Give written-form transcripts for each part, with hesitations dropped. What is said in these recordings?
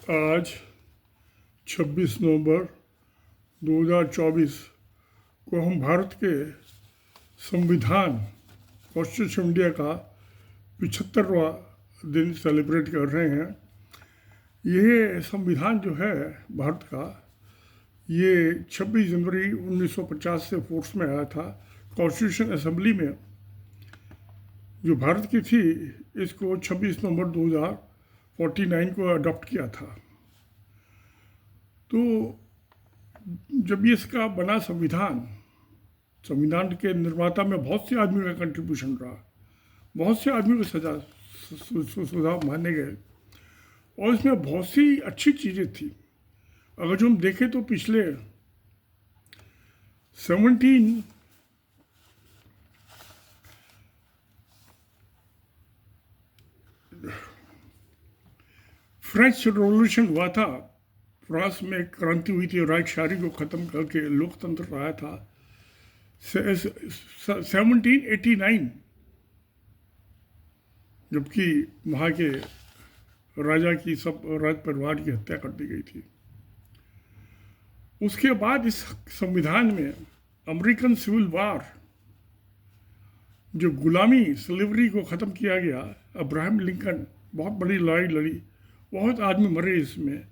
आज 26 नवंबर 2024 को हम भारत के संविधान कॉन्स्टिट्यूशन ऑफ इंडिया का 75वां दिन सेलिब्रेट कर रहे हैं। ये संविधान जो है भारत का, ये 26 जनवरी 1950 से फोर्स में आया था। कॉन्स्टिट्यूशन असेंबली में जो भारत की थी, इसको 26 नवंबर 2049 को अडॉप्ट किया था। तो जब ये इसका बना संविधान के निर्माता में बहुत से आदमियों का कंट्रीब्यूशन रहा, बहुत से आदमियों के सुझाव माने गए और इसमें बहुत सी अच्छी चीज़ें थी। अगर जो हम देखें तो पिछले 17 फ्रेंच रेवोल्यूशन हुआ था, फ्रांस में क्रांति हुई थी, राजशाही को ख़त्म करके लोकतंत्र आया था। 1789 जबकि वहाँ के राजा की सब राज परिवार की हत्या कर दी गई थी। उसके बाद इस संविधान में अमेरिकन सिविल वार, जो गुलामी स्लेवरी को ख़त्म किया गया, अब्राहम लिंकन बहुत बड़ी लड़ाई लड़ी, बहुत आदमी मरे इसमें।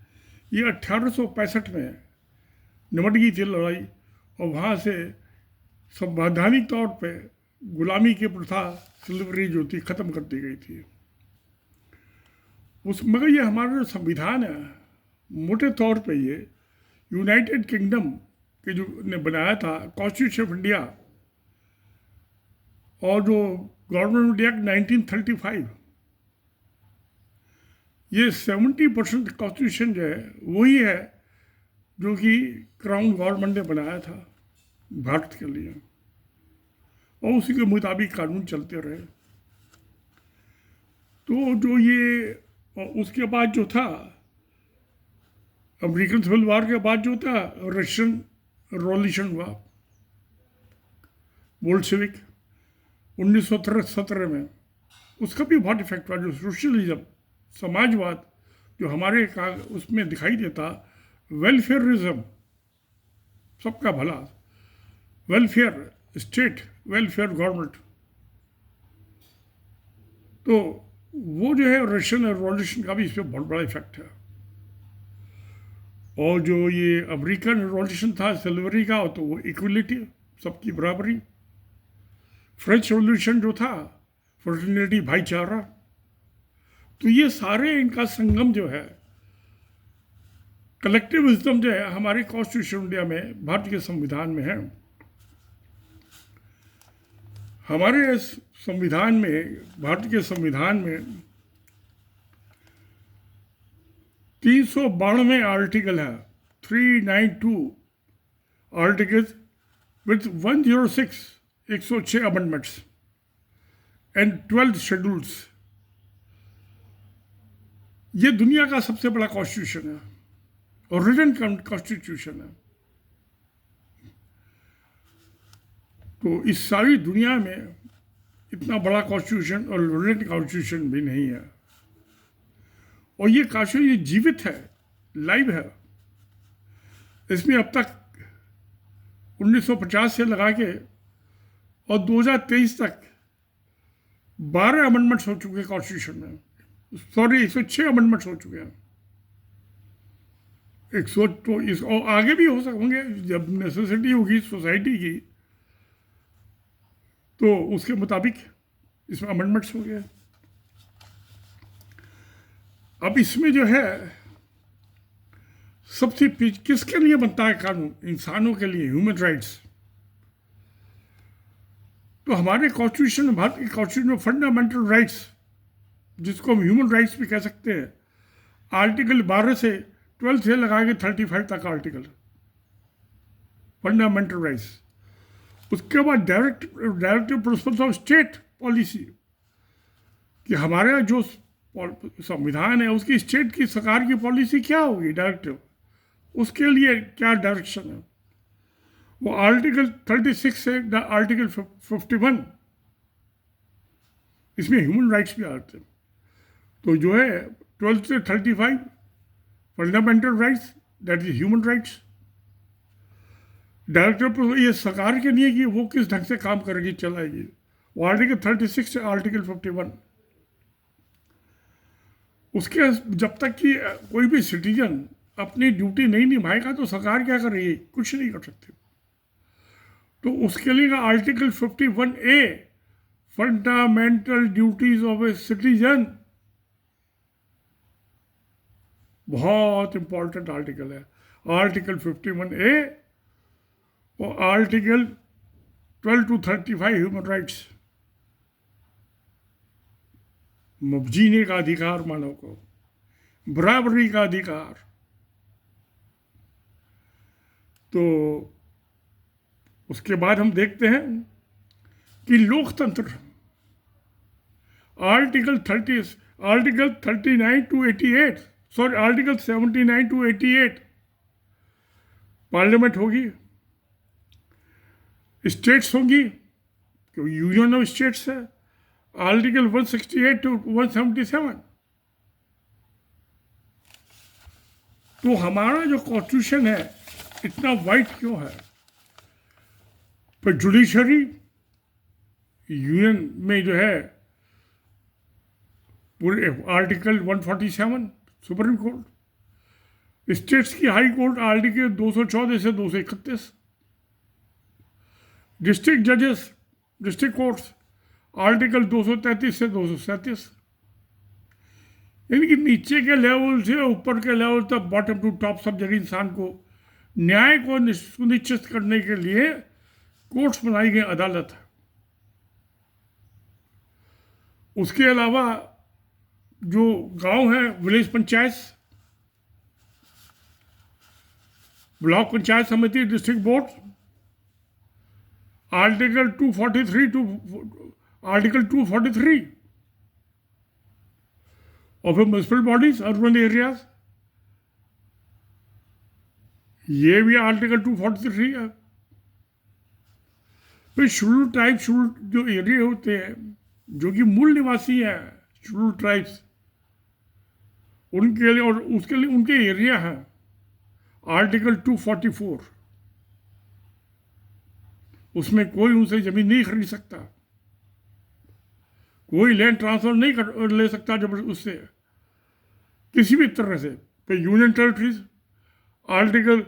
ये 1865 में निमट गई थी लड़ाई और वहाँ से संवैधानिक तौर पे गुलामी की प्रथा, स्लेवरी जो थी, ख़त्म कर दी गई थी। मगर ये हमारा जो संविधान है, मोटे तौर पे ये यूनाइटेड किंगडम के जो ने बनाया था, कॉन्स्टिट्यूशन ऑफ इंडिया और जो गवर्नमेंट एक्ट 1935, ये 70% कॉन्स्टिट्यूशन जो है वही है जो कि क्राउन गवर्नमेंट ने बनाया था भारत के लिए, और उसी के मुताबिक कानून चलते रहे। तो जो ये उसके बाद जो था, अमेरिकन सिविल वार के बाद जो था, रशियन रेवोल्यूशन हुआ, बोल्शेविक 1917 में, उसका भी बहुत इफेक्ट हुआ। जो सोशलिज्म, समाजवाद जो हमारे उसमें दिखाई देता, वेलफेयरिज्म, सबका भला, वेलफेयर स्टेट, वेलफेयर गवर्नमेंट, तो वो जो है रशियन रेवोल्यूशन का भी इस पर बहुत बड़ा इफेक्ट है। और जो ये अमेरिकन रेवोल्यूशन था स्लेवरी का, तो वो इक्वलिटी, सबकी बराबरी। फ्रेंच रेवोल्यूशन जो था, फ्रेटर्निटी, भाईचारा। तो ये सारे इनका संगम जो है, कलेक्टिव विजडम जो है, हमारे कॉन्स्टिट्यूशन इंडिया में, भारत के संविधान में है। हमारे संविधान में, भारत के संविधान में 392 आर्टिकल है, 392 articles with 106 amendments and 12 schedules. ये दुनिया का सबसे बड़ा कॉन्स्टिट्यूशन है और रिटन कॉन्स्टिट्यूशन है। तो इस सारी दुनिया में इतना बड़ा कॉन्स्टिट्यूशन और रिटन कॉन्स्टिट्यूशन भी नहीं है। और ये कॉन्स्टिट्यूशन ये जीवित है, लाइव है। इसमें अब तक 1950 से लगा के और 2023 तक 12 अमेंडमेंट्स हो चुके हैं कॉन्स्टिट्यूशन में। सॉरी, 106 अमेंडमेंट्स हो चुके हैं। 100 तो इस और आगे भी हो होंगे जब नेसेसिटी होगी सोसाइटी की, तो उसके मुताबिक इसमें अमेंडमेंट्स हो गए। अब इसमें जो है सबसे किसके लिए बनता है कानून? इंसानों के लिए, ह्यूमन राइट्स। तो हमारे कॉन्स्टिट्यूशन में, भारत के कॉन्स्टिट्यूशन में फंडामेंटल राइट्स, जिसको हम ह्यूमन राइट्स भी कह सकते हैं, आर्टिकल 12 से 12 से लगा के 35 तक आर्टिकल फंडामेंटल राइट्स। उसके बाद directive principles of state policy, कि हमारा जो संविधान है उसकी स्टेट की सरकार की पॉलिसी क्या होगी, डायरेक्टिव, उसके लिए क्या डायरेक्शन है। वो आर्टिकल 36 से आर्टिकल 51, इसमें ह्यूमन राइट्स भी आते हैं। तो जो है 12 से 35 fundamental rights, that is human rights. Director पर ये सरकार के लिए कि वो किस ढंग से काम करेगी, चलाएगी। वो आर्टिकल 36 से आर्टिकल 51, उसके जब तक कि कोई भी सिटीजन अपनी ड्यूटी नहीं निभाएगा तो सरकार क्या करेगी, कुछ नहीं कर सकती। तो उसके लिए article 51A, fundamental duties of a citizen, बहुत इंपॉर्टेंट आर्टिकल है। आर्टिकल 51A और आर्टिकल 12 to 35 ह्यूमन राइट्स, जीने का अधिकार मानव को, बराबरी का अधिकार। तो उसके बाद हम देखते हैं कि लोकतंत्र, article 39 to 88, sorry article 79 to 88, parliament होगी, स्टेट्स होंगी, क्योंकि यूनियन ऑफ स्टेट्स है। Article 168 to 177। तो हमारा जो कॉन्स्टिट्यूशन है इतना वाइड क्यों है? पर जुडिशरी यूनियन में जो है पूरे आर्टिकल 147 सुप्रीम कोर्ट, स्टेट्स की हाई कोर्ट आर्टिकल 214 से 231, डिस्ट्रिक्ट जजेस, डिस्ट्रिक्ट कोर्ट्स आर्टिकल 233 से 237। यानी कि नीचे के लेवल से ऊपर के लेवल तक, बॉटम टू टॉप, सब जगह इंसान को न्याय को सुनिश्चित करने के लिए कोर्ट्स बनाई गई, अदालत है। उसके अलावा जो गांव है, विलेज पंचायत, ब्लॉक पंचायत समिति, district board, article 243 of municipal bodies, urban areas, ये भी आर्टिकल 243 है। फिर शेड्यूल ट्राइब, शेड्यूल जो एरिया होते हैं, जो कि मूल निवासी हैं, शेड्यूल ट्राइब्स, उनके लिए और उसके लिए उनके एरिया है, आर्टिकल 244। उसमें कोई उनसे जमीन नहीं खरीद सकता, कोई लैंड ट्रांसफर नहीं ले सकता जब उससे किसी भी तरह से। फिर यूनियन टेरिटरीज, आर्टिकल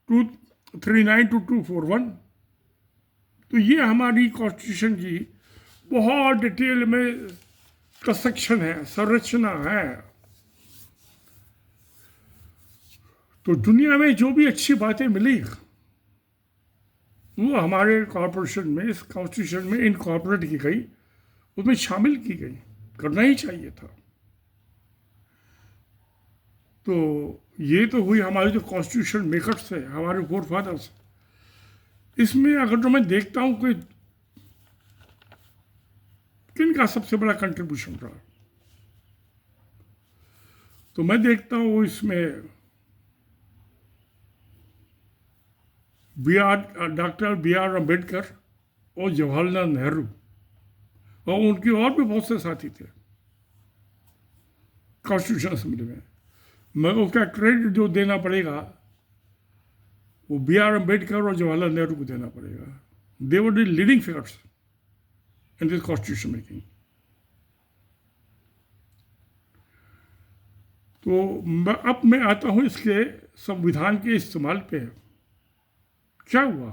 239 to 241। तो ये हमारी कॉन्स्टिट्यूशन की बहुत डिटेल में कंस्ट्रक्शन है, संरचना है। तो दुनिया में जो भी अच्छी बातें मिली वो हमारे कॉर्पोरेशन में, इस कॉन्स्टिट्यूशन में इनकॉर्पोरेट की गई, उसमें शामिल की गई, करना ही चाहिए था। तो ये तो हुई हमारे जो कॉन्स्टिट्यूशन मेकर्स थे, हमारे फोर फादर्स। इसमें अगर जो मैं देखता हूँ कि किनका सबसे बड़ा कंट्रीब्यूशन रहा, तो मैं देखता हूँ इसमें डॉक्टर B.R. अम्बेडकर और जवाहरलाल नेहरू, और उनके और भी बहुत से साथी थे कॉन्स्टिट्यूशन असेंबली में। मगर उसका क्रेडिट जो देना पड़ेगा वो B.R. अम्बेडकर और जवाहरलाल नेहरू को देना पड़ेगा। They were the leading figures in this constitution making. तो अब मैं आता हूँ इसके संविधान के इस्तेमाल पे। क्या हुआ?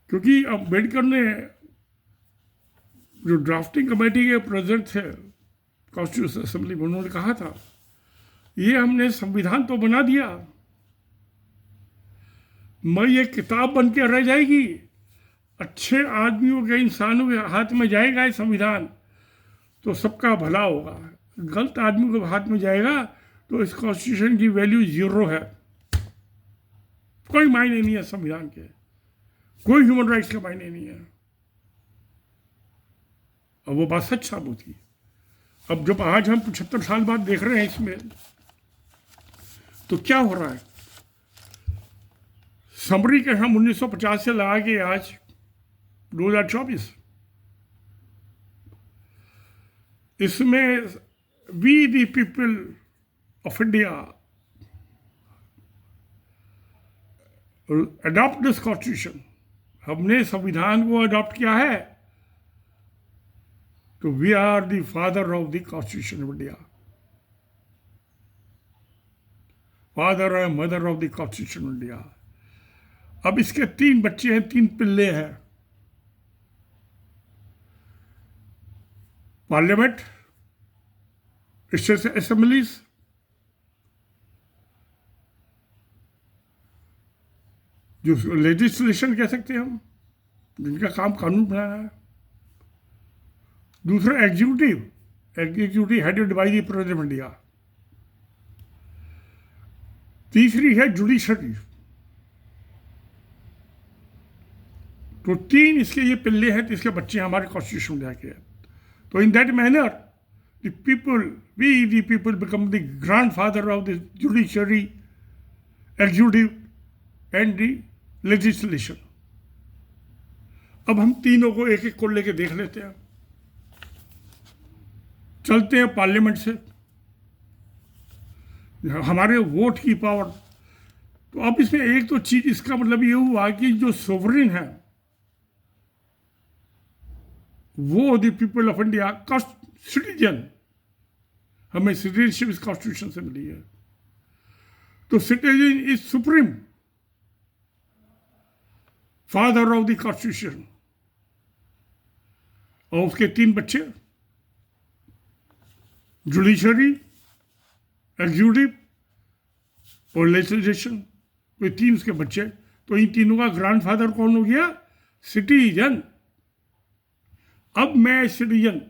क्योंकि अम्बेडकर ने, जो ड्राफ्टिंग कमेटी के प्रेसिडेंट थे कॉन्स्टिट्यूशन असेंबली में, उन्होंने कहा था ये हमने संविधान तो बना दिया, मगर ये किताब बन के रह जाएगी, अच्छे आदमियों के, इंसानों के हाथ में जाएगा ये संविधान तो सबका भला होगा। गलत आदमी के हाथ में जाएगा तो इस कॉन्स्टिट्यूशन की वैल्यू जीरो है, कोई मायने नहीं है संविधान के, कोई ह्यूमन राइट्स का मायने नहीं है। अब वो बात सच साबित हुई। अब जब आज हम 75 साल बाद देख रहे हैं इसमें, तो क्या हो रहा है? समरी के हम 1950 से लगा के आज 2024, इसमें we the people of India adopt this constitution, हमने संविधान को अडॉप्ट किया है, तो we are the father of the constitution of India, father और mother of the constitution of India. अब इसके 3 बच्चे हैं, 3 पिल्ले हैं। पार्लियामेंट, स्टेट असेंबलीज, जो लेजिस्लेशन कह सकते हैं हम, जिनका काम कानून बनाना है। दूसरा executive headed by the president of India. तीसरी है जुडिशरी। तो 3 इसके ये पिल्ले हैं, तो इसके बच्चे हमारे कॉन्स्टिट्यूशन में जाके हैं। तो in that manner the people become the grandfather of the judiciary, executive and the legislation. अब हम तीनों को एक एक को लेके देख लेते हैं। चलते हैं पार्लियामेंट से, हमारे वोट की पावर। तो अब इसमें एक तो चीज, इसका मतलब ये हुआ कि जो सोवरेन है वो द पीपल ऑफ इंडिया का सिटीजन, हमें सिटीजनशिप इस कॉन्स्टिट्यूशन से मिली है। तो citizen is supreme, father of the constitution. और उसके 3 बच्चे, जुडिशरी, एग्जीक्यूटिव और लेजिस्लेशन, ये 3 उसके बच्चे। तो इन तीनों का ग्रैंडफादर कौन हो गया? सिटीजन। अब मैं सिटीजन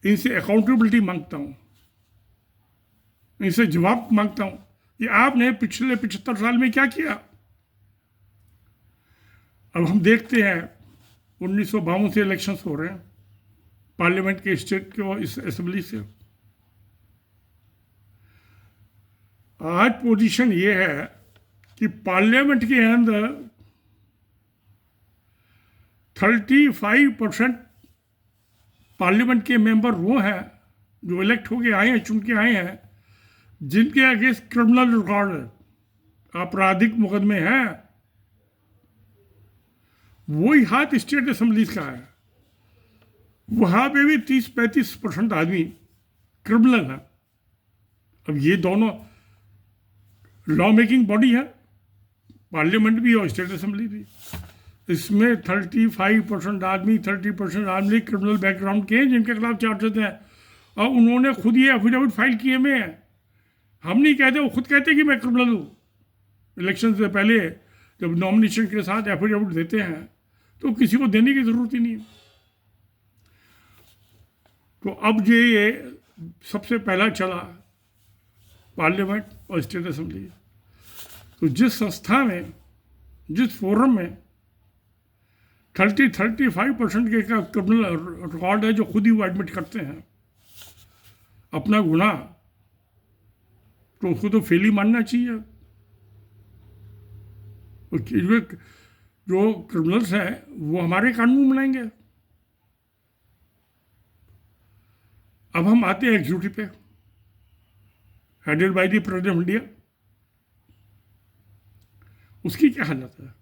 इनसे अकाउंटेबिलिटी मांगता हूं, इनसे जवाब मांगता हूं कि आपने पिछले 75 साल में क्या किया। अब हम देखते हैं 1952 से इलेक्शंस हो रहे हैं पार्लियामेंट के, स्टेट के और इस असेंबली से। आज पोजीशन ये है कि पार्लियामेंट के अंदर 35% पार्लियामेंट के मेंबर वो हैं जो इलेक्ट होके आए हैं, चुन के आए हैं, जिनके अगेंस्ट क्रिमिनल रिकॉर्ड है, आपराधिक मुकदमे हैं। वही हाथ स्टेट असेंबलीज का है, वहां पे भी 30-35% आदमी क्रिमिनल है। अब ये दोनों लॉ मेकिंग बॉडी है, पार्लियामेंट भी और स्टेट असेंबली भी। इसमें 35% आदमी, 30% आदमी क्रिमिनल बैकग्राउंड के हैं, जिनके खिलाफ चार्जेस हैं, और उन्होंने खुद ये एफिडेविट फाइल किए हुए हैं। हम नहीं कहते, वो खुद कहते कि मैं क्रिमिनल हूँ। इलेक्शन से पहले जब नॉमिनेशन के साथ एफिडेविट देते हैं तो किसी को देने की जरूरत ही नहीं है। तो अब ये सबसे पहला चला पार्लियामेंट और स्टेट असेंबली। तो जिस संस्था में, जिस फोरम में 35% के का क्रिमिनल रिकॉर्ड है, जो खुद ही वो एडमिट करते हैं अपना गुनाह, तो उसको तो फेल ही मानना चाहिए। जो क्रिमिनल्स हैं वो हमारे कानून बनाएंगे। अब हम आते हैं एग्जीक्यूटिव पे, headed by the president of India. उसकी क्या हालत है?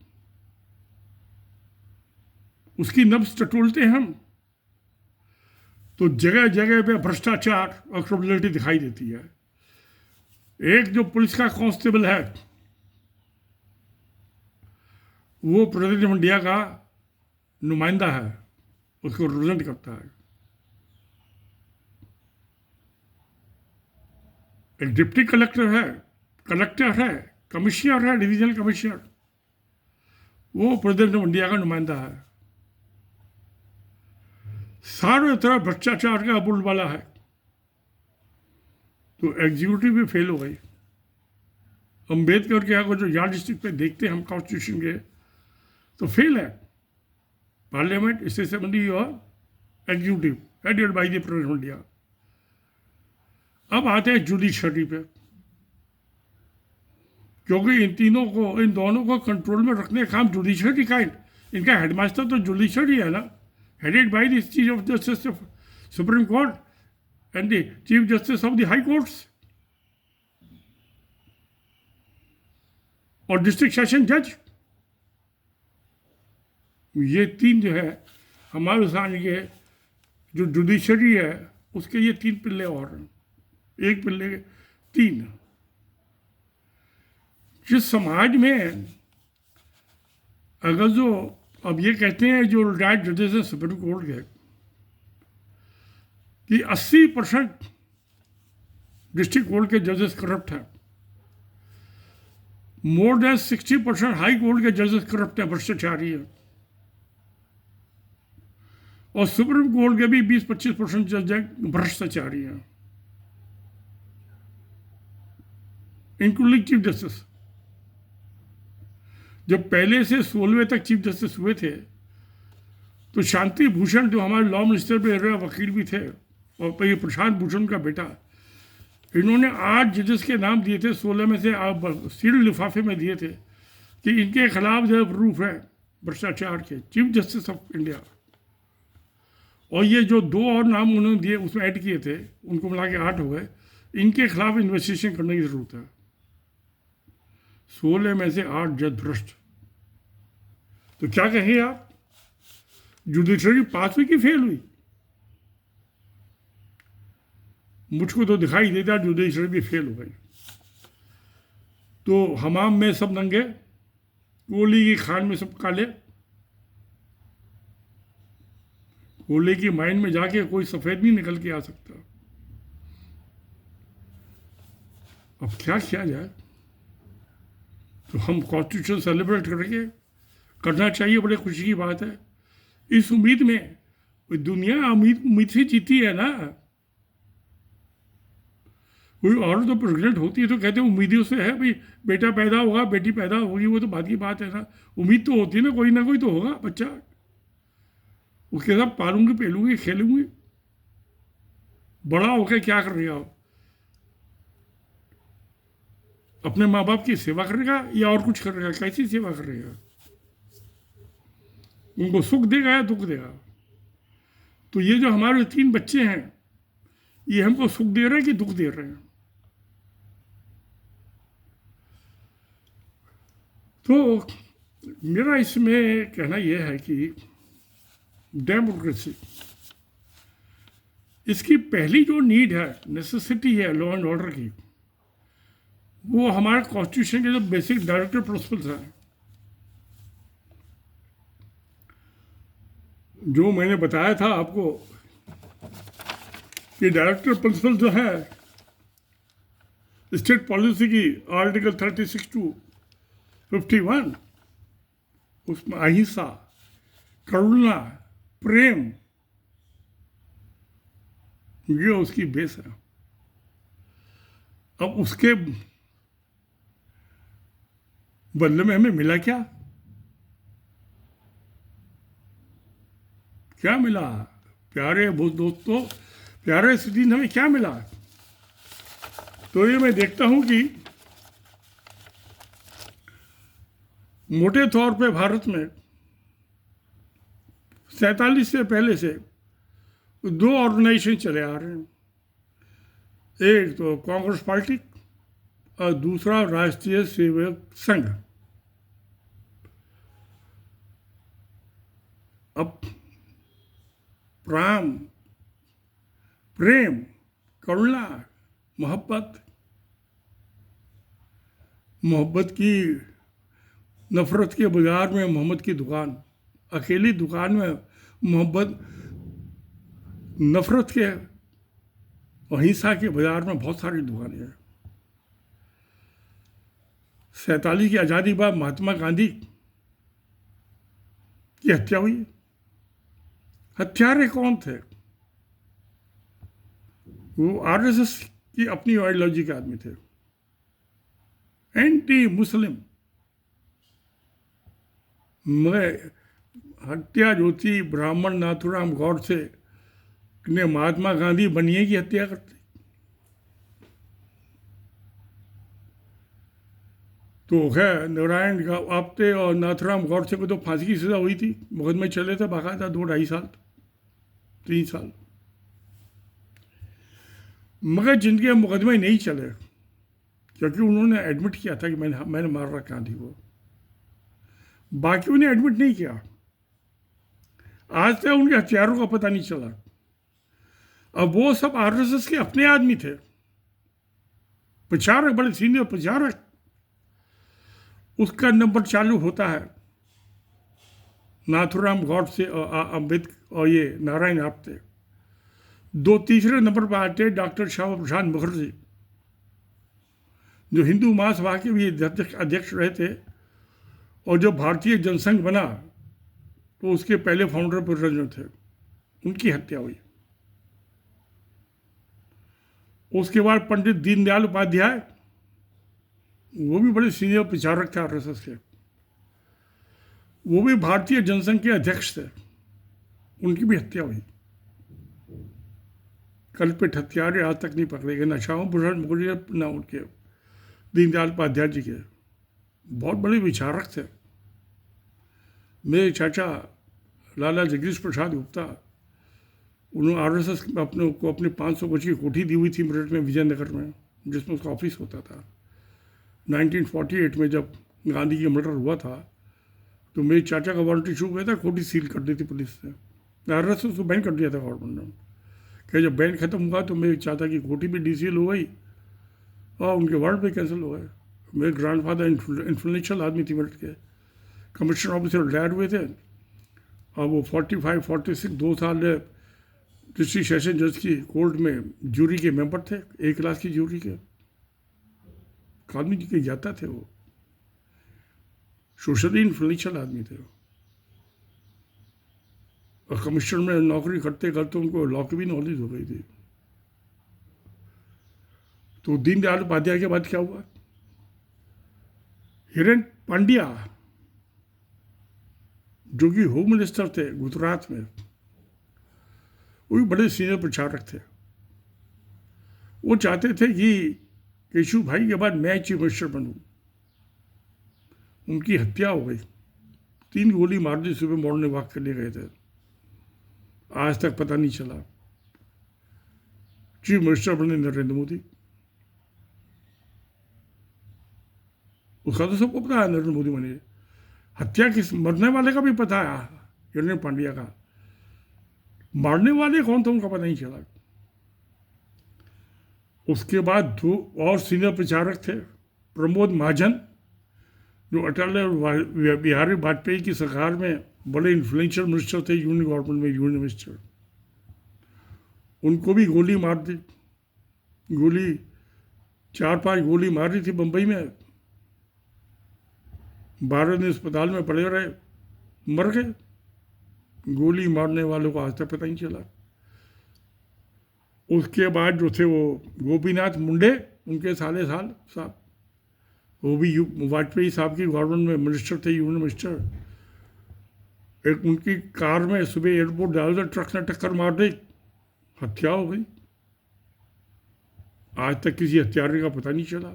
उसकी नब्ज टटोलते हैं हम तो जगह जगह पे भ्रष्टाचार और क्रिमिनलिटी दिखाई देती है। एक जो पुलिस का कांस्टेबल है, वो प्रेसिडेंट ऑफ इंडिया का नुमाइंदा है, उसको रिप्रेजेंट करता है। एक डिप्टी कलेक्टर है, कमिश्नर है, डिवीजनल कमिश्नर, वो प्रेसिडेंट ऑफ इंडिया का नुमाइंदा है। सारे तरफ भ्रष्टाचार का बोलबाला है। तो एग्जीक्यूटिव भी फेल हो गई। अम्बेडकर के अगर जो यार्ड स्टिक पे देखते हैं हम कॉन्स्टिट्यूशन के, तो फेल है। पार्लियामेंट, स्टेट असेंबली और executive headed by the president of India. अब आते हैं जुडिशरी पे, क्योंकि इन दोनों को कंट्रोल में रखने का काम जुडिशरी का, इनका हेडमास्टर तो जुडिशरी है ना, headed by the Chief Justice of Supreme Court and the Chief Justice of the High Courts. और डिस्ट्रिक्ट सेशन जज, ये तीन जो है हमारे हिंदुस्तान के जो जुडिशरी है उसके ये तीन पिल्ले और हैं, एक पिल्ले के तीन। जिस समाज में अगर जो अब ये कहते हैं जो रिटायर्ड जजेस हैं सुप्रीम कोर्ट के कि 80% डिस्ट्रिक्ट कोर्ट के जजेस करप्ट हैं, मोर देन 60% हाई कोर्ट के जजेस करप्ट हैं, भ्रष्टाचारी हैं, और सुप्रीम कोर्ट के भी 20-25% जज भ्रष्टाचारी हैं, इंक्लूडिंग चीफ जस्टिस। जब पहले से 16वें तक चीफ जस्टिस हुए थे तो शांति भूषण जो हमारे लॉ मिनिस्टर पे रहे वकील भी थे, और ये प्रशांत भूषण का बेटा, इन्होंने 8 जजेस के नाम दिए थे, 16 में से सील लिफाफे में दिए थे कि इनके खिलाफ जो प्रूफ है भ्रष्टाचार के, चीफ जस्टिस ऑफ इंडिया। और ये जो 2 और नाम उन्होंने दिए उसमें ऐड किए थे, उनको मिला के 8 हो गए, इनके खिलाफ इन्वेस्टिगेशन करने की जरूरत है। 16 में से 8 जज भ्रष्ट, तो क्या कहें आप, जुडिशरी पास हुई कि फेल हुई? मुझको तो दिखाई देता जुडिशरी भी फेल हो गई। तो हमाम में सब नंगे, कोहली की खान में सब काले। कोहली की माइन में जाके कोई सफेद नहीं निकल के आ सकता। अब क्या किया जाए? तो हम कॉन्स्टिट्यूशन सेलिब्रेट करेंगे, करना चाहिए, बड़े खुशी की बात है। इस उम्मीद में दुनिया उम्मीद से जीती है ना। कोई औरत तो प्रेग्नेंट होती है तो कहते हैं उम्मीदों से है भाई, बेटा पैदा होगा, बेटी पैदा होगी, वो तो बाद की बात है ना। उम्मीद तो होती है ना कोई तो होगा बच्चा, उसके साथ पालूंगी, पेलूंगी, खेलूंगी। बड़ा होकर क्या करेगा? अपने माँ बाप की सेवा करेगा या और कुछ करेगा? कैसी सेवा करेगा? उनको सुख देगा या दुख देगा? तो ये जो हमारे 3 बच्चे हैं, ये हमको सुख दे रहे हैं कि दुख दे रहे हैं? तो मेरा इसमें कहना यह है कि डेमोक्रेसी, इसकी पहली जो नीड है, नेसेसिटी है लॉ एंड ऑर्डर की, वो हमारे कॉन्स्टिट्यूशन के जो बेसिक डायरेक्टिव प्रिंसिपल्स हैं, जो मैंने बताया था आपको कि डायरेक्टिव प्रिंसिपल जो है स्टेट पॉलिसी की, आर्टिकल 36 to 51, उसमें अहिंसा, करुणा, प्रेम, ये उसकी बेस है। अब उसके बदले में हमें मिला क्या? क्या मिला? प्यारे दोस्तों, प्यारे सिटीजन, हमें क्या मिला? तो ये मैं देखता हूं कि मोटे तौर पे भारत में 47 से पहले से 2 ऑर्गेनाइजेशन चले आ रहे हैं। एक तो कांग्रेस पार्टी और दूसरा राष्ट्रीय सेवक संघ। अब प्रेम, करुणा, मोहब्बत की, नफरत के बाजार में मोहम्मद की दुकान, अकेली दुकान में मोहब्बत, नफरत के, अहिंसा के बाजार में बहुत सारी दुकानें हैं। 47 की आज़ादी बाद महात्मा गांधी की हत्या हुई। हत्यारे कौन थे? वो आरएसएस की अपनी आइडियोलॉजी के आदमी थे, एंटी मुस्लिम। मगर हत्या जो थी, ब्राह्मण नाथूराम गौडसे ने महात्मा गांधी बनिए की हत्या करती। तो है नारायण आप्टे और नाथूराम गौडसे को तो फांसी की सजा हुई थी, मुकदमे चले थे बाकायदा 2-2.5 साल 3 साल। मगर जिनके मुकदमे नहीं चले, क्योंकि उन्होंने एडमिट किया था कि मैंने मार रखा गांधी को। बाकियों ने एडमिट नहीं किया। आज तक उनके हथियारों का पता नहीं चला। अब वो सब आरएसएस के अपने आदमी थे, प्रचारक, बड़े सीनियर प्रचारक। उसका नंबर चालू होता है नाथुराम गॉडसे और अम्बेडकर और ये नारायण आप्टे। दो तीसरे नंबर पर आते डॉक्टर श्यामा प्रसाद मुखर्जी, जो हिंदू महासभा के भी अध्यक्ष रहे थे, और जो भारतीय जनसंघ बना तो उसके पहले फाउंडर प्रेसिडेंट थे। उनकी हत्या हुई। उसके बाद पंडित दीनदयाल उपाध्याय, वो भी बड़े सीनियर प्रचारक थे आरएसएस के, वो भी भारतीय जनसंघ के अध्यक्ष थे। उनकी भी हत्या हुई। कल्पित हत्यारे आज तक नहीं पकड़े गए, न श्यामा प्रसाद मुखर्जी न उनके दीनदयाल उपाध्याय जी के। बहुत बड़े विचारक थे। मेरे चाचा लाला जगदीश प्रसाद गुप्ता, उन्होंने आरएसएस अपनी 500 गज की कोठी दी हुई थी मेरठ में, विजयनगर में, जिसमें उसका ऑफिस होता था। 1948 में जब गांधी की मर्डर हुआ था तो मेरे चाचा का वारंट इशू हुआ था, कोठी सील कर दी थी पुलिस ने। आरएसएस को बैन कर दिया था गवर्नमेंट ने। कि जब बैन खत्म हुआ तो मेरे चाचा की कोठी भी डीसीएल हो गई और उनके वारंट भी कैंसिल हो गए। मेरे ग्रैंडफादर इन्फ्लुएंशियल आदमी थी मेरठ के, कमिश्नर ऑफिसर रिटायर्ड हुए थे, और वो 45-46 2 साल डिस्ट्रिक्ट सेशन जज की कोर्ट में जूरी के मेंबर थे, एक क्लास की जूरी के। आदमी जी के जाता थे वो, सोशली इन्फ्लुएंशियल आदमी थे। और कमिश्नर में नौकरी करते करते उनको लॉ की भी नॉलेज हो गई थी। तो दीनदयाल उपाध्याय के बाद क्या हुआ? हिरेन पांड्या, जो कि होम मिनिस्टर थे गुजरात में, वो भी बड़े सीनियर प्रचारक थे। वो चाहते थे कि केशु भाई के बाद मैं चीफ मिनिस्टर बनूं। उनकी हत्या हो गई। 3 गोली मार दी, सुबह मॉर्निंग वॉक के लिए गए थे। आज तक पता नहीं चला। चीफ मिनिस्टर बने नरेंद्र मोदी। उसका तो सबको पता है नरेंद्र मोदी बने। हत्या किस, मरने वाले का भी पता है, हिरेन पांड्या का। मारने वाले कौन थे उनका पता नहीं चला। उसके बाद 2 और सीनियर प्रचारक थे, प्रमोद महाजन, जो अटल बिहारी वाजपेयी की सरकार में बड़े इन्फ्लुएंशियल मिनिस्टर थे, यूनियन गवर्नमेंट में यूनियन मिनिस्टर। उनको भी गोली मार दी। गोली 4-5 गोली मारी थी बम्बई में। 12 दिन अस्पताल में पड़े रहे, मर गए। गोली मारने वालों को आज तक पता नहीं चला। उसके बाद जो थे वो गोपीनाथ मुंडे, उनके साहब, वो भी वाजपेयी साहब की गवर्नमेंट में मिनिस्टर थे, यूनियन मिनिस्टर। एक उनकी कार में सुबह एयरपोर्ट डाल ट्रक ने टक्कर मार दी, हत्या हो गई। आज तक किसी हत्यारे का पता नहीं चला।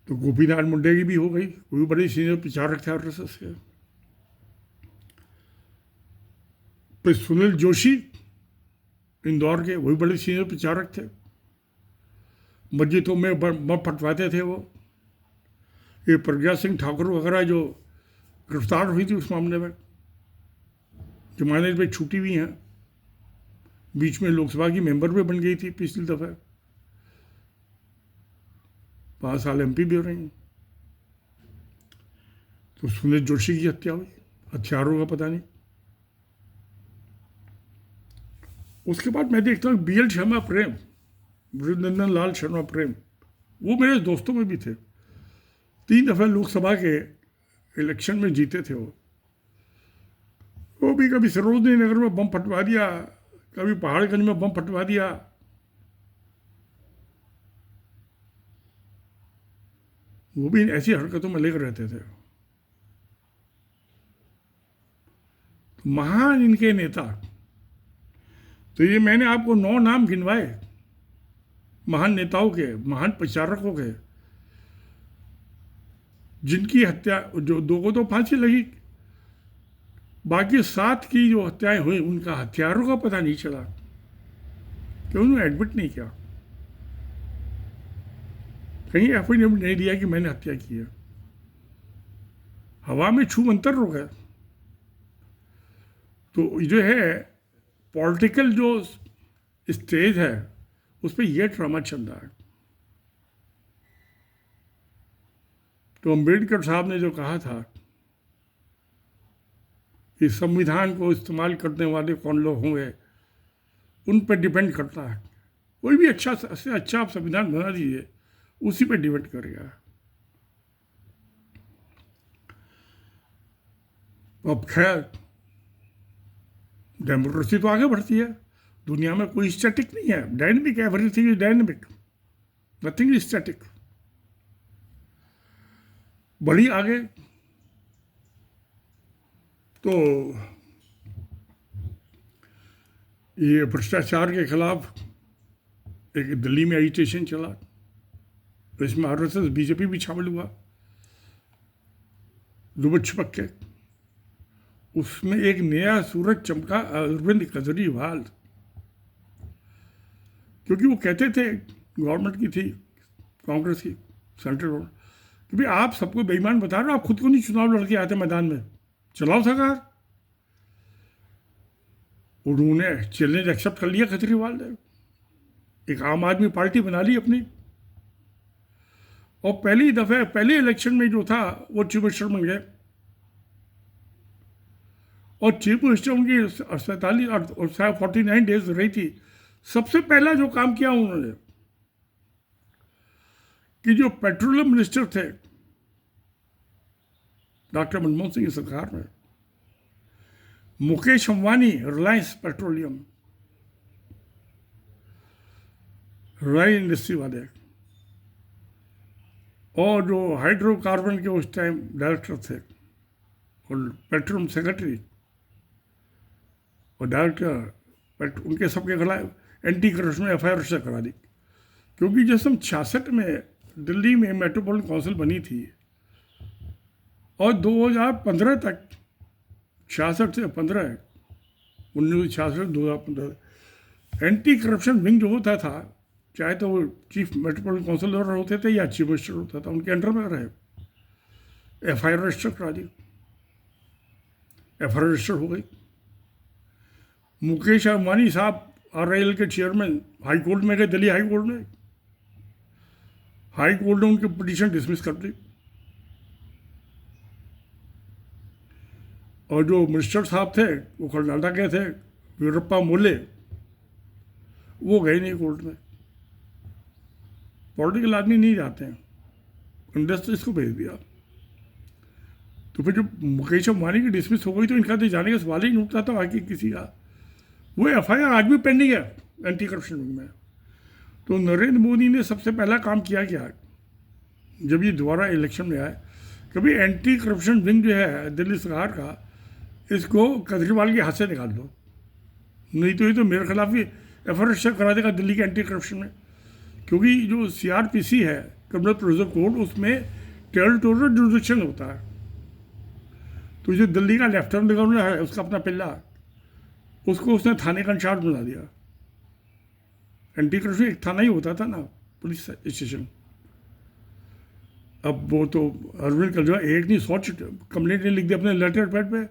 तो गोपीनाथ मुंडे की भी हो गई, वो भी बड़े सीनियर प्रचारक थे आरएसएस के। फिर सुनील जोशी इंदौर के, वो भी बड़े सीनियर प्रचारक थे। मस्जिदों में बम फटवाते थे वो। ये प्रज्ञा सिंह ठाकुर वगैरह जो गिरफ्तार हुई थी उस मामले में, जमानत पे छूटी हुई हैं। बीच में लोकसभा की मेंबर भी बन गई थी पिछली दफा। 5 साल एमपी भी हो रही हैं। तो सुनील जोशी की हत्या हुई, हथियारों का पता नहीं। उसके बाद मैं देखता हूँ BL शर्मा प्रेम, बृजनंदन लाल शर्मा प्रेम, वो मेरे दोस्तों में भी थे। 3 दफे लोकसभा के इलेक्शन में जीते थे वो भी कभी सरोजनी नगर में बम फटवा दिया, कभी पहाड़गंज में बम फटवा दिया। वो भी ऐसी हरकतों में लेकर रहते थे। महान इनके नेता, तो ये मैंने आपको 9 नाम गिनवाए महान नेताओं के, महान प्रचारकों के, जिनकी हत्या, जो 2 को तो फांसी लगी, बाकी 7 की जो हत्याएं हुई उनका हथियारों का पता नहीं चला, कि उन्होंने एडमिट नहीं किया। कहीं एफिडेविट नहीं दिया कि मैंने हत्या की है। हवा में छू मंतर हो गया। तो जो है पॉलिटिकल जो स्टेज है उस पर यह ड्रामा चल रहा है। तो अम्बेडकर साहब ने जो कहा था कि संविधान को इस्तेमाल करने वाले कौन लोग होंगे उन पर डिपेंड करता है। कोई भी अच्छा से अच्छा आप संविधान बना दीजिए, उसी पर डिपेंड करेगा। अब खैर डेमोक्रेसी तो आगे बढ़ती है। दुनिया में कोई स्टैटिक नहीं है, डायनेमिक है। Everything is dynamic, nothing is static. बढ़ी आगे। तो ये भ्रष्टाचार के खिलाफ एक दिल्ली में एजिटेशन चला, तो इसमें आरएसएस बीजेपी भी शामिल हुआ दुबक छिपक के। उसमें एक नया सूरज चमका अरविंद केजरीवाल, क्योंकि वो कहते थे गवर्नमेंट की थी, कांग्रेस की सेंट्रल गवर्नमेंट, कि भाई आप सबको बेईमान बता रहे हो, आप खुद को नहीं चुनाव लड़के आते मैदान में, चलाओ सरकार। उन्होंने चैलेंज एक्सेप्ट कर लिया केजरीवाल ने, एक आम आदमी पार्टी बना ली अपनी, और पहली दफे पहले इलेक्शन में जो था वो चीफ मिनिस्टर बन गए। और चीफ मिनिस्टर उनकी 47 और 49 डेज रही थी। सबसे पहला जो काम किया उन्होंने कि जो पेट्रोलियम मिनिस्टर थे डॉक्टर मनमोहन सिंह की सरकार में, मुकेश अंबानी, रिलायंस पेट्रोलियम, रिलायंस इंडस्ट्री वाले, और जो हाइड्रोकार्बन के उस टाइम डायरेक्टर थे और पेट्रोलियम सेक्रेटरी और डायरेक्टर, उनके सबके खिलाफ एंटी करप्शन में FIR रजिस्टर करा दी। क्योंकि जब सन 66 में दिल्ली में मेट्रोपॉलिटन काउंसिल बनी थी और 2015 तक, 66 से 15, 1966 2015 एंटी करप्शन विंग जो होता था, चाहे तो वो चीफ मेट्रोपॉलिटन काउंसिलर होते थे या चीफ मिनिस्टर होता था, उनके अंडर में रहे। FIR रजिस्टर करा दी, FIR रजिस्टर हो गई। मुकेश अंबानी साहब RIL के चेयरमैन हाई कोर्ट में गए, दिल्ली हाई कोर्ट में। हाई कोर्ट ने उनकी पिटीशन डिसमिस कर दी। और जो मिनिस्टर साहब थे वो कर्नाटक के थे, वीरप्पा मोले, वो गए नहीं कोर्ट में। पॉलिटिकल आदमी नहीं जाते हैं, इंडस्ट्रीज को भेज दिया। तो फिर जब मुकेश अंबानी की डिसमिस हो गई तो इनका तो जाने का सवाल ही नहीं उठता था बाकी किसी का। वो FIR आज भी पेंडिंग है एंटी करप्शन विंग में। तो नरेंद्र मोदी ने सबसे पहला काम किया क्या, जब ये दोबारा इलेक्शन में आए, कभी एंटी करप्शन विंग जो है दिल्ली सरकार का, इसको केजरीवाल के हाथ से निकाल दो, नहीं तो ये तो मेरे खिलाफ भी FIR रजिस्टर करा देगा दिल्ली के एंटी करप्शन में। क्योंकि जो CRPC है, क्रिमिनल प्रोसीजर कोड, उसमें टेरिटोरियल जुरिडिक्शन होता है। तो जो दिल्ली का लेफ्टिनेंट गवर्नर है, उसका अपना पिल्ला, उसको उसने थाने का इंचार्ज बना दिया। एंटी करप्शन एक थाना ही होता था ना, पुलिस स्टेशन। अब वो तो अरविंद केजरीवाल एक नहीं 100 कंप्लेंट लिख दी अपने लेटर पैड पे,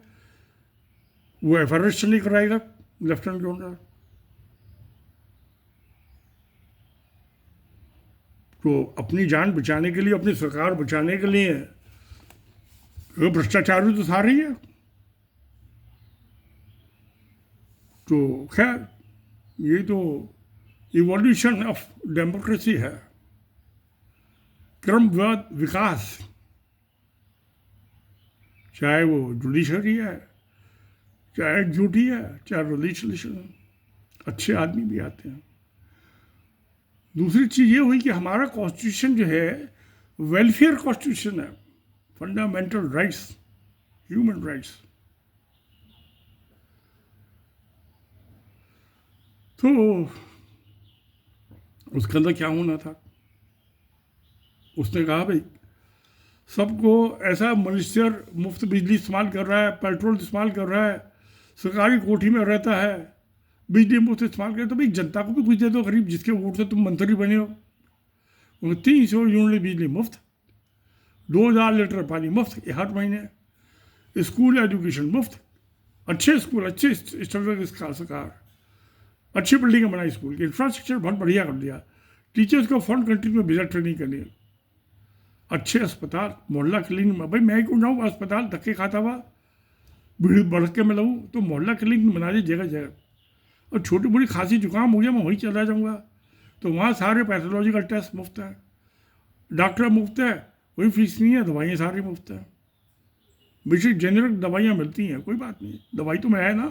वो FIR रजिस्टर नहीं कराएगा लेफ्टिनेंट गवर्नर। तो अपनी जान बचाने के लिए, अपनी सरकार बचाने के लिए भ्रष्टाचार भी तो था रही है। तो खैर ये तो इवोल्यूशन ऑफ डेमोक्रेसी है, क्रमवार विकास। चाहे वो जुडिशरी है, चाहे एग्जीक्यूटिव है, चाहे लेजिस्लेशन, अच्छे आदमी भी आते हैं। दूसरी चीज़ ये हुई कि हमारा कॉन्स्टिट्यूशन जो है वेलफेयर कॉन्स्टिट्यूशन है, फंडामेंटल राइट्स, ह्यूमन राइट्स। तो उसके अंदर क्या होना था, उसने कहा भाई सबको, ऐसा मनुष्य मुफ्त बिजली इस्तेमाल कर रहा है, पेट्रोल इस्तेमाल कर रहा है, सरकारी कोठी में रहता है, बिजली मुफ्त इस्तेमाल कर, तो भाई जनता को भी कुछ दे दो, गरीब जिसके वोट से तुम मंत्री बने हो। उनको 300 यूनिट बिजली मुफ्त, 2000 लीटर पानी मुफ्त हर महीने, स्कूल एजुकेशन मुफ्त, अच्छे स्कूल, अच्छे स्टैंडर्ड का सरकार, अच्छी बिल्डिंग बनाई, स्कूल की इंफ्रास्ट्रक्चर बहुत बढ़िया कर दिया, टीचर्स को फॉरेन कंट्री में भेजा ट्रेनिंग करने, अच्छे अस्पताल, मोहल्ला क्लिनिक में। भाई मैं क्यों जाऊँ अस्पताल धक्के खाता हुआ, भीड़ बढ़ के मैं लगूँ, तो मोहल्ला क्लिनिक बना दी जगह जगह। और छोटी मोटी खांसी जुकाम हो गया मैं वहीं चला जाऊँगा, तो वहाँ सारे पैथोलॉजिकल टेस्ट मुफ्त है, डॉक्टर मुफ्त है, कोई फीस नहीं है, दवाइयाँ सारी मुफ्त है, बेसिक जेनरिक दवाइयाँ मिलती हैं, कोई बात नहीं, दवाई तो मैं है ना।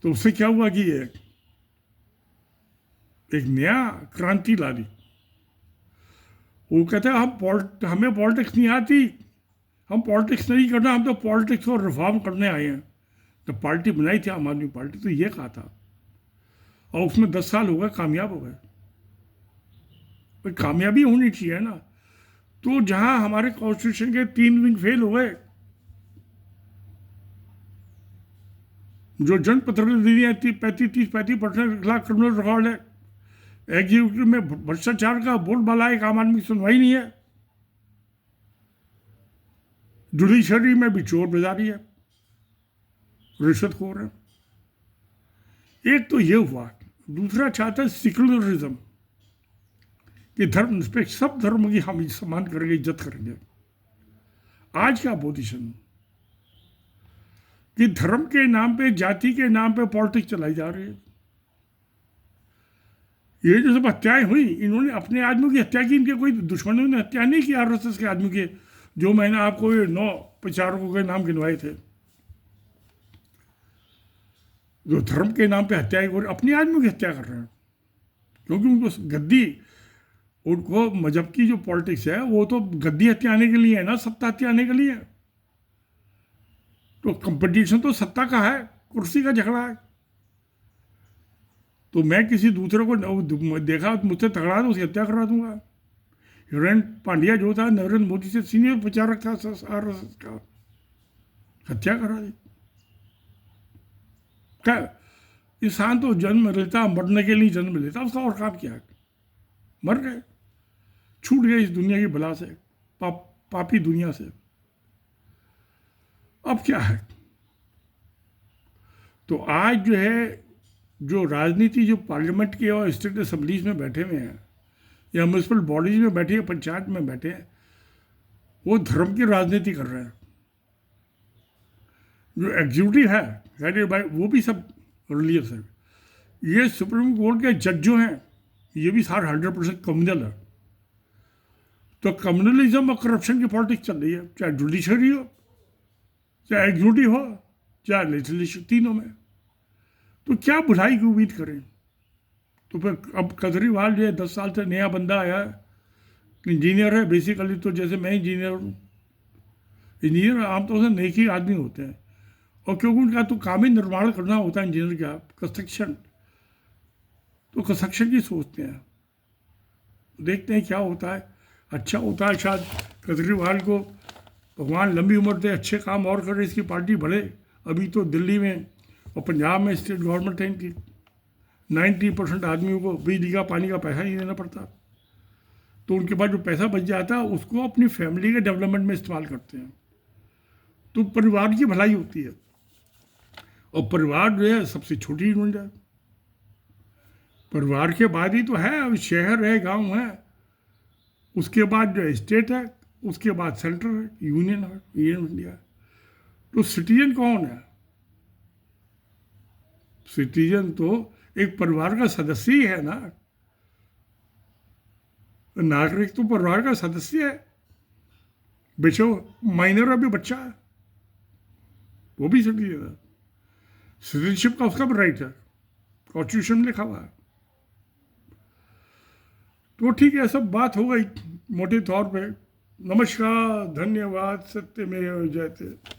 तो उससे क्या हुआ कि एक नया क्रांति ला दी। वो कहते हैं हमें पॉलिटिक्स नहीं आती, हम पॉलिटिक्स नहीं करना, हम तो पॉलिटिक्स को रिफॉर्म करने आए हैं। तो पार्टी बनाई थी आम आदमी पार्टी, तो ये कहा था, और उसमें 10 साल हो गए, कामयाब हो गए। भाई कामयाबी होनी चाहिए ना। तो जहां हमारे कॉन्स्टिट्यूशन के 3 विंग फेल हो गए, जो जनपत्र दिए 35% खिलाफ क्रिमिनल रिकॉर्ड है, एग्जीक्यूटिव में भ्रष्टाचार का बोलबाला, एक आम आदमी की सुनवाई नहीं है, जुडिशरी में भी चोर बाजारी है, रिश्वतखोर है। एक तो ये हुआ। दूसरा चाहता है सेक्युलरिज्म, कि धर्म निरपेक्ष, सब धर्म की हम सम्मान करेंगे, इज्जत करेंगे। आज का पोजीशन कि धर्म के नाम पे, जाति के नाम पे पॉलिटिक्स चलाई जा रही है। ये जो सब हत्याएं हुई, इन्होंने अपने आदमियों की हत्या की, इनके कोई दुश्मनों ने हत्या नहीं की आरएसएस के आदमी के, जो मैंने आपको ये 9 प्रचारकों के नाम गिनवाए थे, जो धर्म के नाम पे हत्या अपने आदमियों की हत्या कर रहे हैं, क्योंकि उनको गद्दी, उनको मजहब की जो पॉलिटिक्स है वो तो गद्दी हत्याने के लिए है ना, सत्ता हत्याने के लिए। तो कंपटीशन तो सत्ता का है, कुर्सी का झगड़ा है। तो मैं किसी दूसरे को देखा मुझसे तगड़ा तो उसकी हत्या करा दूंगा। हिरेन पांड्या जो था नरेंद्र मोदी से सीनियर प्रचारक था आरएसएस का, हत्या करा दी। क्या इंसान तो जन्म लेता, मरने के लिए जन्म लेता, उसका और काम क्या है? मर गए, छूट गए इस दुनिया की बला से, पापी दुनिया से। अब क्या है? तो आज जो है, जो राजनीति, जो पार्लियामेंट के और स्टेट असेंबलीज में बैठे हुए हैं, या म्यूनसिपल बॉडीज में बैठे हैं, पंचायत में बैठे हैं, वो धर्म की राजनीति कर रहे हैं। जो एग्जीक्यूटिव है हेडेड बाय, वो भी सब रिलीजियस है। ये सुप्रीम कोर्ट के जज जो हैं, ये भी सारे 100% कम्युनल है। तो कम्युनलिज्म और करप्शन की पॉलिटिक्स चल रही है, चाहे जुडिशरी हो, चाहे एग्जीक्यूटिव हो, चाहे लेजिस्लेशन, तीनों में। तो क्या बुराई की उम्मीद करें? तो फिर अब केजरीवाल जो है 10 साल से नया बंदा आया है, इंजीनियर है बेसिकली, तो जैसे मैं इंजीनियर हूँ। इंजीनियर आमतौर से नेक ही आदमी होते हैं, और क्योंकि उनका तो काम ही निर्माण करना होता है इंजीनियर का, कंस्ट्रक्शन, तो कंस्ट्रक्शन की सोचते हैं। देखते हैं क्या होता है। अच्छा होता है शायद केजरीवाल को भगवान लंबी उम्र दे, अच्छे काम और करे, इसकी पार्टी बढ़े। अभी तो दिल्ली में और पंजाब में स्टेट गवर्नमेंट है इनकी, 90% आदमियों को बिजली का, पानी का पैसा ही देना पड़ता। तो उनके पास जो पैसा बच जाता है उसको अपनी फैमिली के डेवलपमेंट में इस्तेमाल करते हैं। तो परिवार की भलाई होती है, और परिवार जो है सबसे छोटी यूनिट है। परिवार के बाद ही तो है शहर है, गांव है, उसके बाद जो है स्टेट है, उसके बाद सेंटर है, यूनियन है, यूनियन इंडिया। तो सिटीजन कौन है? सिटीजन तो एक परिवार का सदस्य ही है ना। नागरिक तो परिवार का सदस्य है, बेचो माइनर अभी बच्चा है, वो भी सिटीजन है। सिटीजनशिप का उसका भी राइट है, कॉन्स्टिट्यूशन में लिखा हुआ है। तो ठीक है, सब बात हो गई मोटे तौर पे। नमस्कार, धन्यवाद, सत्यमेव जयते।